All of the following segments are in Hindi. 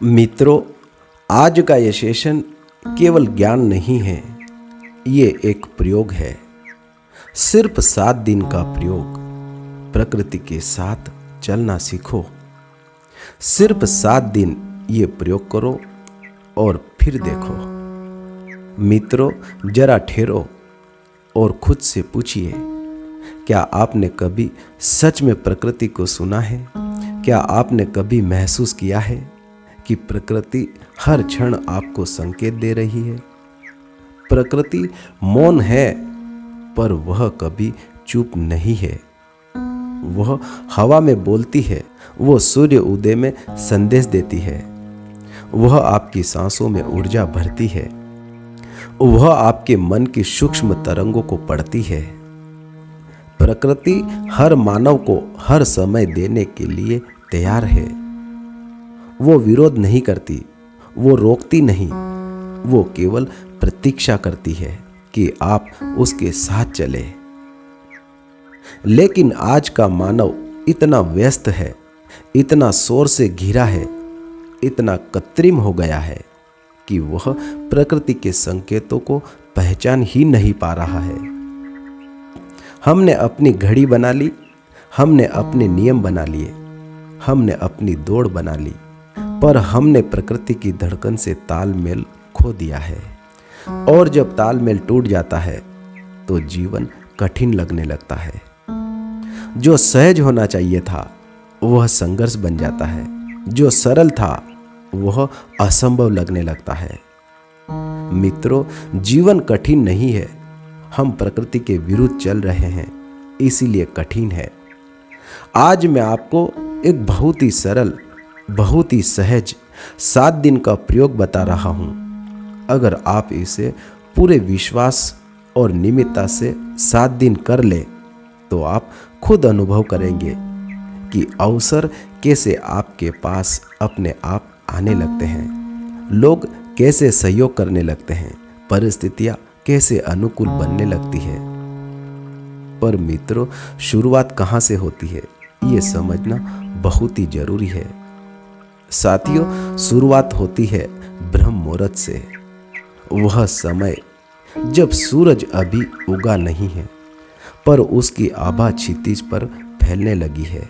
मित्रों, आज का ये सेशन केवल ज्ञान नहीं है, ये एक प्रयोग है। सिर्फ 7 दिन का प्रयोग। प्रकृति के साथ चलना सीखो। सिर्फ 7 दिन ये प्रयोग करो और फिर देखो। मित्रों, जरा ठहरो और खुद से पूछिए, क्या आपने कभी सच में प्रकृति को सुना है? क्या आपने कभी महसूस किया है कि प्रकृति हर क्षण आपको संकेत दे रही है? प्रकृति मौन है, पर वह कभी चुप नहीं है। वह हवा में बोलती है, वो सूर्य उदय में संदेश देती है, वह आपकी सांसों में ऊर्जा भरती है, वह आपके मन की सूक्ष्म तरंगों को पढ़ती है। प्रकृति हर मानव को हर समय देने के लिए तैयार है। वो विरोध नहीं करती, वो रोकती नहीं, वो केवल प्रतीक्षा करती है कि आप उसके साथ चले। लेकिन आज का मानव इतना व्यस्त है, इतना शोर से घिरा है, इतना कृत्रिम हो गया है कि वह प्रकृति के संकेतों को पहचान ही नहीं पा रहा है। हमने अपनी घड़ी बना ली, हमने अपने नियम बना लिए, हमने अपनी दौड़ बना ली, पर हमने प्रकृति की धड़कन से तालमेल खो दिया है। और जब तालमेल टूट जाता है तो जीवन कठिन लगने लगता है। जो सहज होना चाहिए था वह संघर्ष बन जाता है, जो सरल था वह असंभव लगने लगता है। मित्रों, जीवन कठिन नहीं है, हम प्रकृति के विरुद्ध चल रहे हैं, इसीलिए कठिन है। आज मैं आपको एक बहुत ही सरल, बहुत ही सहज 7 दिन का प्रयोग बता रहा हूं। अगर आप इसे पूरे विश्वास और नियमितता से 7 दिन कर ले तो आप खुद अनुभव करेंगे कि अवसर कैसे आपके पास अपने आप आने लगते हैं, लोग कैसे सहयोग करने लगते हैं, परिस्थितियां कैसे अनुकूल बनने लगती है। पर मित्रों, शुरुआत कहां से होती है ये समझना बहुत ही जरूरी है। साथियों, शुरुआत होती है ब्रह्म मुहूर्त से। वह समय जब सूरज अभी उगा नहीं है, पर उसकी आभा क्षितिज पर फैलने लगी है।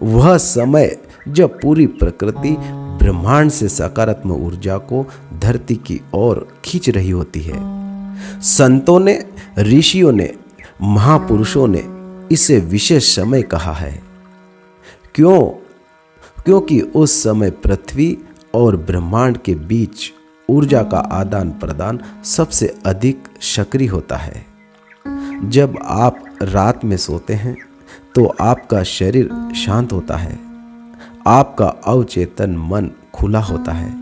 वह समय जब पूरी प्रकृति ब्रह्मांड से सकारात्मक ऊर्जा को धरती की ओर खींच रही होती है। संतों ने, ऋषियों ने, महापुरुषों ने इसे विशेष समय कहा है। क्योंकि उस समय पृथ्वी और ब्रह्मांड के बीच ऊर्जा का आदान प्रदान सबसे अधिक सक्रिय होता है। जब आप रात में सोते हैं तो आपका शरीर शांत होता है, आपका अवचेतन मन खुला होता है,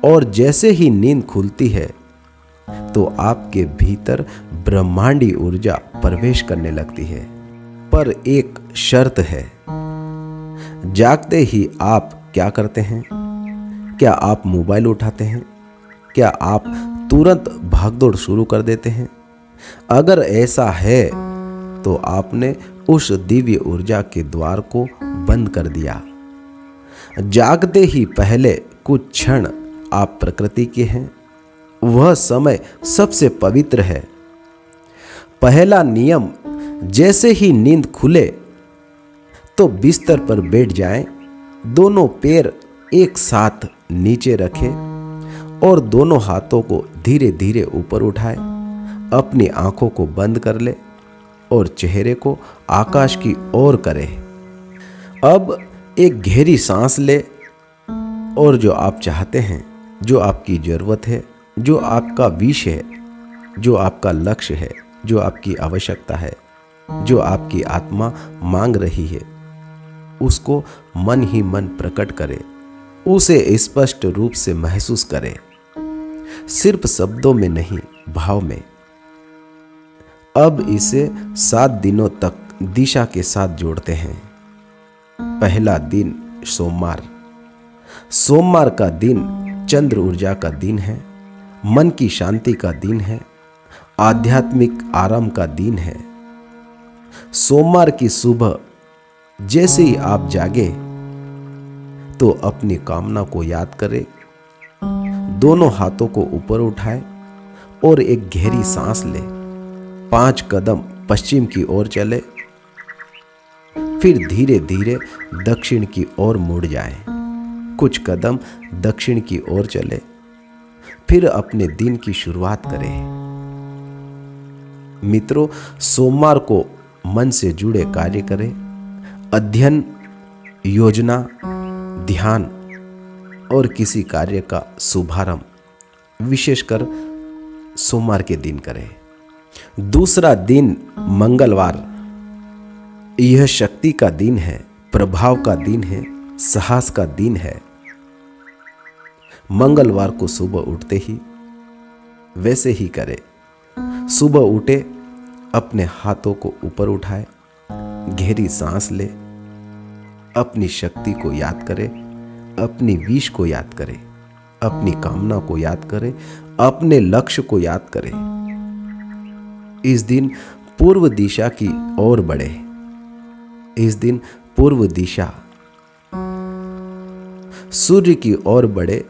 और जैसे ही नींद खुलती है तो आपके भीतर ब्रह्मांडी ऊर्जा प्रवेश करने लगती है। पर एक शर्त है, जागते ही आप क्या करते हैं? क्या आप मोबाइल उठाते हैं? क्या आप तुरंत भागदौड़ शुरू कर देते हैं? अगर ऐसा है तो आपने उस दिव्य ऊर्जा के द्वार को बंद कर दिया। जागते ही पहले कुछ क्षण आप प्रकृति के हैं। वह समय सबसे पवित्र है। पहला नियम, जैसे ही नींद खुले तो बिस्तर पर बैठ जाएं, दोनों पैर एक साथ नीचे रखें और दोनों हाथों को धीरे धीरे ऊपर उठाएं। अपनी आंखों को बंद कर ले और चेहरे को आकाश की ओर करें। अब एक गहरी सांस ले और जो आप चाहते हैं, जो आपकी जरूरत है, जो आपका विष है, जो आपका लक्ष्य है, जो आपकी आवश्यकता है, जो आपकी आत्मा मांग रही है, उसको मन ही मन प्रकट करें, उसे स्पष्ट रूप से महसूस करें, सिर्फ शब्दों में नहीं, भाव में। अब इसे 7 दिनों तक दिशा के साथ जोड़ते हैं। पहला दिन सोमवार। सोमवार का दिन चंद्र ऊर्जा का दिन है, मन की शांति का दिन है, आध्यात्मिक आराम का दिन है। सोमवार की सुबह जैसे ही आप जागे तो अपनी कामना को याद करे, दोनों हाथों को ऊपर उठाए और एक गहरी सांस ले। 5 कदम पश्चिम की ओर चले, फिर धीरे धीरे दक्षिण की ओर मुड़ जाए। कुछ कदम दक्षिण की ओर चले, फिर अपने दिन की शुरुआत करें। मित्रों, सोमवार को मन से जुड़े कार्य करें। अध्ययन, योजना, ध्यान और किसी कार्य का शुभारंभ विशेषकर सोमवार के दिन करें। दूसरा दिन मंगलवार, यह शक्ति का दिन है, प्रभाव का दिन है, साहस का दिन है। मंगलवार को सुबह उठते ही वैसे ही करें। सुबह उठे, अपने हाथों को ऊपर उठाए, गहरी सांस ले, अपनी शक्ति को याद करें, अपनी विश को याद करें, अपनी कामना को याद करें, अपने लक्ष्य को याद करें। इस दिन पूर्व दिशा की ओर बढ़े। इस दिन पूर्व दिशा सूर्य की ओर बढ़े।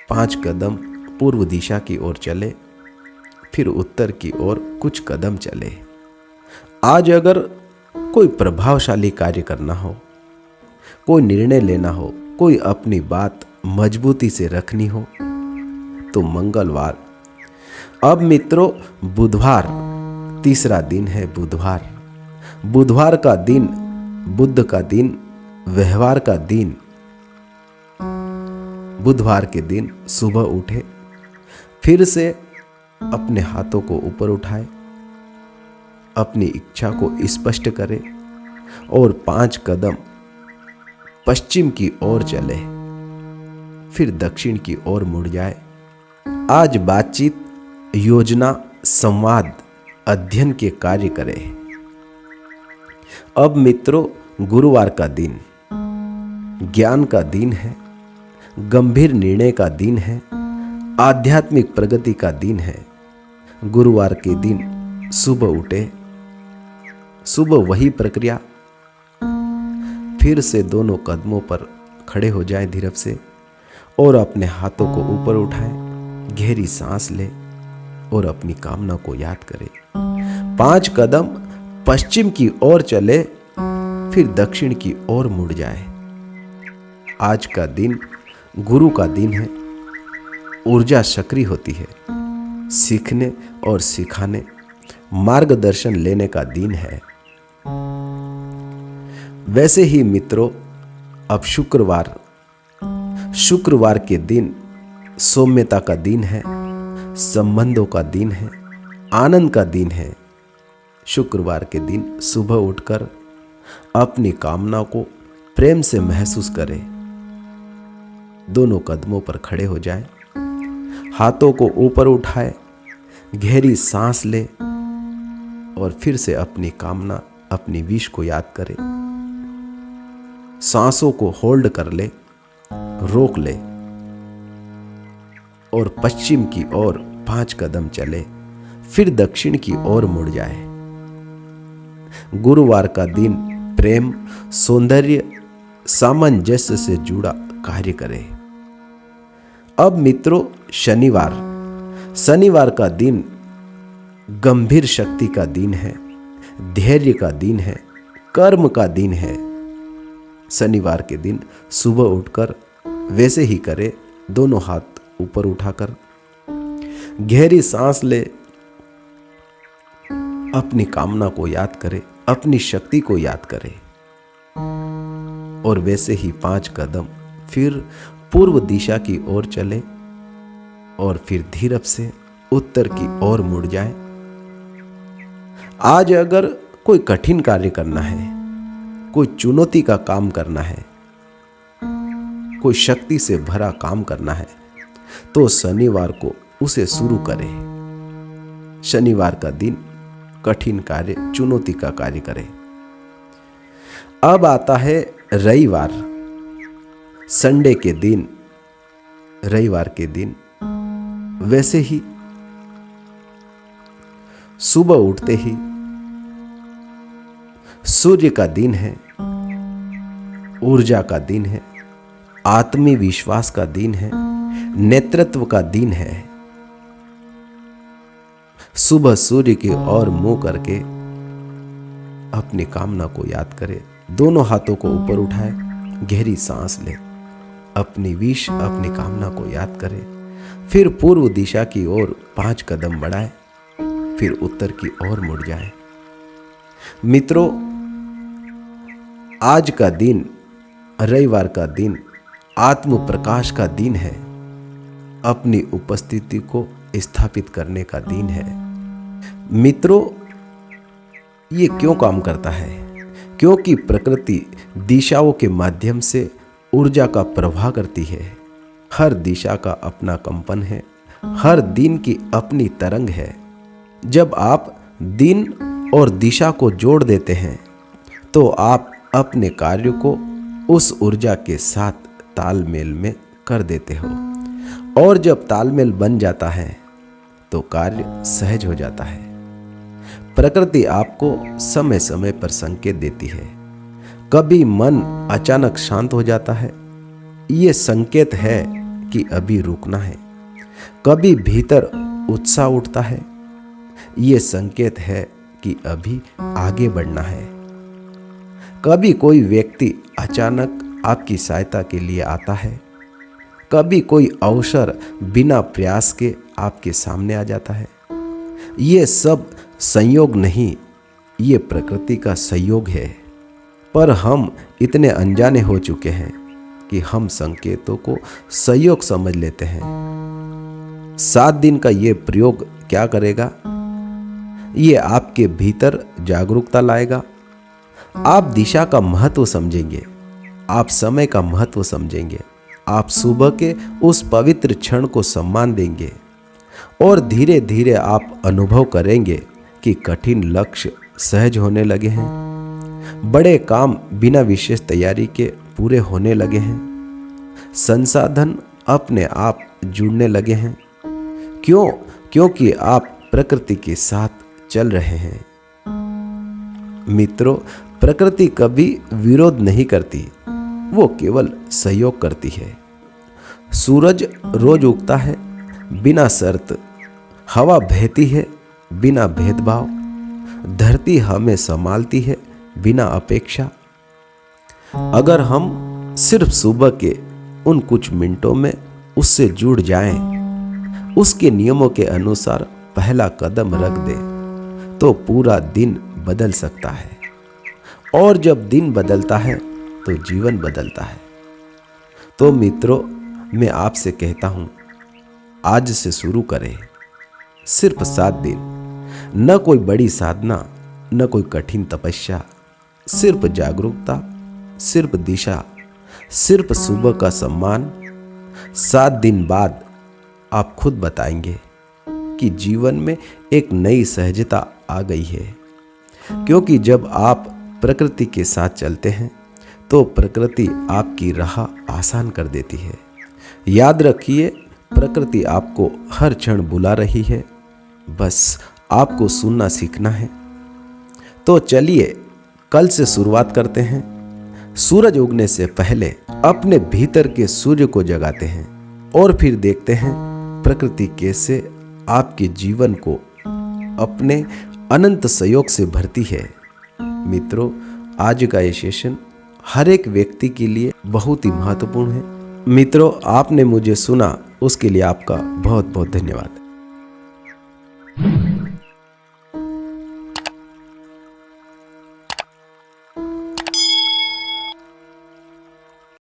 5 कदम पूर्व दिशा की ओर चले, फिर उत्तर की ओर कुछ कदम चले। आज अगर कोई प्रभावशाली कार्य करना हो, कोई निर्णय लेना हो, कोई अपनी बात मजबूती से रखनी हो, तो मंगलवार। अब मित्रों, बुधवार, तीसरा दिन है बुधवार। बुधवार का दिन, बुध का दिन, व्यवहार का दिन। बुधवार के दिन सुबह उठे, फिर से अपने हाथों को ऊपर उठाए, अपनी इच्छा को स्पष्ट करें और 5 कदम पश्चिम की ओर चले, फिर दक्षिण की ओर मुड़ जाए। आज बातचीत, योजना, संवाद, अध्ययन के कार्य करें। अब मित्रों, गुरुवार का दिन ज्ञान का दिन है, गंभीर निर्णय का दिन है, आध्यात्मिक प्रगति का दिन है। गुरुवार के दिन सुबह उठे, सुबह वही प्रक्रिया, फिर से दोनों कदमों पर खड़े हो जाएं धीरज से और अपने हाथों को ऊपर उठाएं, गहरी सांस ले और अपनी कामना को याद करें। 5 कदम पश्चिम की ओर चले, फिर दक्षिण की ओर मुड़ जाए। आज का दिन गुरु का दिन है। ऊर्जा सक्रिय होती है। सीखने और सिखाने, मार्गदर्शन लेने का दिन है। वैसे ही मित्रों, अब शुक्रवार के दिन सौम्यता का दिन है, संबंधों का दिन है, आनंद का दिन है। शुक्रवार के दिन सुबह उठकर अपनी कामना को प्रेम से महसूस करें। दोनों कदमों पर खड़े हो जाएं, हाथों को ऊपर उठाए, गहरी सांस ले और फिर से अपनी कामना, अपनी विश को याद करें। सांसों को होल्ड कर ले, रोक ले और पश्चिम की ओर 5 कदम चले, फिर दक्षिण की ओर मुड़ जाए। गुरुवार का दिन प्रेम, सौंदर्य, सामंजस्य से जुड़ा कार्य करें। अब मित्रों, शनिवार का दिन गंभीर शक्ति का दिन है, धैर्य का दिन है, कर्म का दिन है। शनिवार के दिन सुबह उठकर वैसे ही करें, दोनों हाथ ऊपर उठाकर गहरी सांस ले, अपनी कामना को याद करें, अपनी शक्ति को याद करें और वैसे ही 5 कदम फिर पूर्व दिशा की ओर चले और फिर धीरज से उत्तर की ओर मुड़ जाए। आज अगर कोई कठिन कार्य करना है, कोई चुनौती का काम करना है, कोई शक्ति से भरा काम करना है, तो शनिवार को उसे शुरू करें। शनिवार का दिन कठिन कार्य, चुनौती का कार्य करें। अब आता है रविवार, संडे के दिन। रविवार के दिन वैसे ही सुबह उठते ही सूर्य का दिन है, ऊर्जा का दिन है, आत्मविश्वास का दिन है, नेतृत्व का दिन है। सुबह सूर्य की ओर मुंह करके अपनी कामना को याद करे, दोनों हाथों को ऊपर उठाए, गहरी सांस ले, अपनी विश, अपनी कामना को याद करे, फिर पूर्व दिशा की ओर 5 कदम बढ़ाए, फिर उत्तर की ओर मुड़ जाए। मित्रों, आज का दिन, रविवार का दिन, आत्म प्रकाश का दिन है, अपनी उपस्थिति को स्थापित करने का दिन है। मित्रों, ये क्यों काम करता है? क्योंकि प्रकृति दिशाओं के माध्यम से ऊर्जा का प्रवाह करती है। हर दिशा का अपना कंपन है, हर दिन की अपनी तरंग है। जब आप दिन और दिशा को जोड़ देते हैं तो आप अपने कार्य को उस ऊर्जा के साथ तालमेल में कर देते हो, और जब तालमेल बन जाता है तो कार्य सहज हो जाता है। प्रकृति आपको समय समय पर संकेत देती है। कभी मन अचानक शांत हो जाता है, ये संकेत है कि अभी रुकना है। कभी भीतर उत्साह उठता है, ये संकेत है कि अभी आगे बढ़ना है। कभी कोई व्यक्ति अचानक आपकी सहायता के लिए आता है, कभी कोई अवसर बिना प्रयास के आपके सामने आ जाता है। ये सब संयोग नहीं, ये प्रकृति का संयोग है। पर हम इतने अनजाने हो चुके हैं कि हम संकेतों को संयोग समझ लेते हैं। 7 दिन का ये प्रयोग क्या करेगा? ये आपके भीतर जागरूकता लाएगा। आप दिशा का महत्व समझेंगे, आप समय का महत्व समझेंगे, आप सुबह के उस पवित्र क्षण को सम्मान देंगे, और धीरे धीरे आप अनुभव करेंगे कि कठिन लक्ष्य सहज होने लगे हैं, बड़े काम बिना विशेष तैयारी के पूरे होने लगे हैं, संसाधन अपने आप जुड़ने लगे हैं। क्यों? क्योंकि आप प्रकृति के साथ चल रहे हैं। मित्रों, प्रकृति कभी विरोध नहीं करती, वो केवल सहयोग करती है। सूरज रोज उगता है बिना शर्त, हवा बहती है बिना भेदभाव, धरती हमें संभालती है बिना अपेक्षा। अगर हम सिर्फ सुबह के उन कुछ मिनटों में उससे जुड़ जाएं, उसके नियमों के अनुसार पहला कदम रख दें, तो पूरा दिन बदल सकता है। और जब दिन बदलता है तो जीवन बदलता है। तो मित्रों, मैं आपसे कहता हूं, आज से शुरू करें। सिर्फ 7 दिन, न कोई बड़ी साधना, न कोई कठिन तपस्या, सिर्फ जागरूकता, सिर्फ दिशा, सिर्फ सुबह का सम्मान। 7 दिन बाद आप खुद बताएंगे कि जीवन में एक नई सहजता आ गई है। क्योंकि जब आप प्रकृति के साथ चलते हैं तो प्रकृति आपकी राह आसान कर देती है। याद रखिए, प्रकृति आपको हर क्षण बुला रही है, बस आपको सुनना सीखना है। तो चलिए कल से शुरुआत करते हैं। सूरज उगने से पहले अपने भीतर के सूर्य को जगाते हैं, और फिर देखते हैं प्रकृति कैसे आपके जीवन को अपने अनंत सहयोग से भरती है। मित्रों, आज का ये सेशन हर एक व्यक्ति के लिए बहुत ही महत्वपूर्ण है। मित्रों, आपने मुझे सुना, उसके लिए आपका बहुत बहुत धन्यवाद।